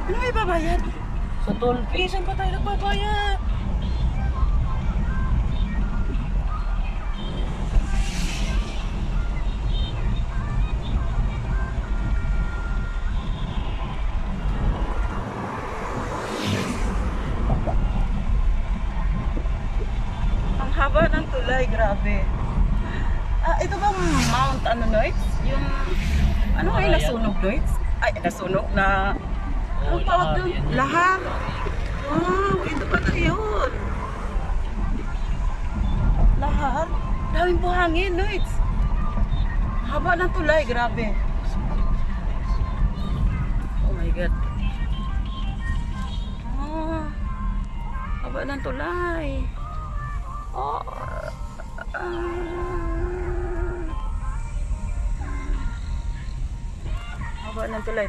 Ano may babayad? Sa toll. Eh, saan pa tayo nagbabayad? Ang haba ng tulay, grabe. Ito bang Mount ano, Noits? Yung, ano ay nasunog, Noits? Ay, nasunog na, anong tawag doon? Lahar. Wow, ito pa na yun. Lahar. Daming buhangin, Noits. Haba ng tulay, grabe. Oh my God. Haba ng tulay. Oh. Haba ng tulay.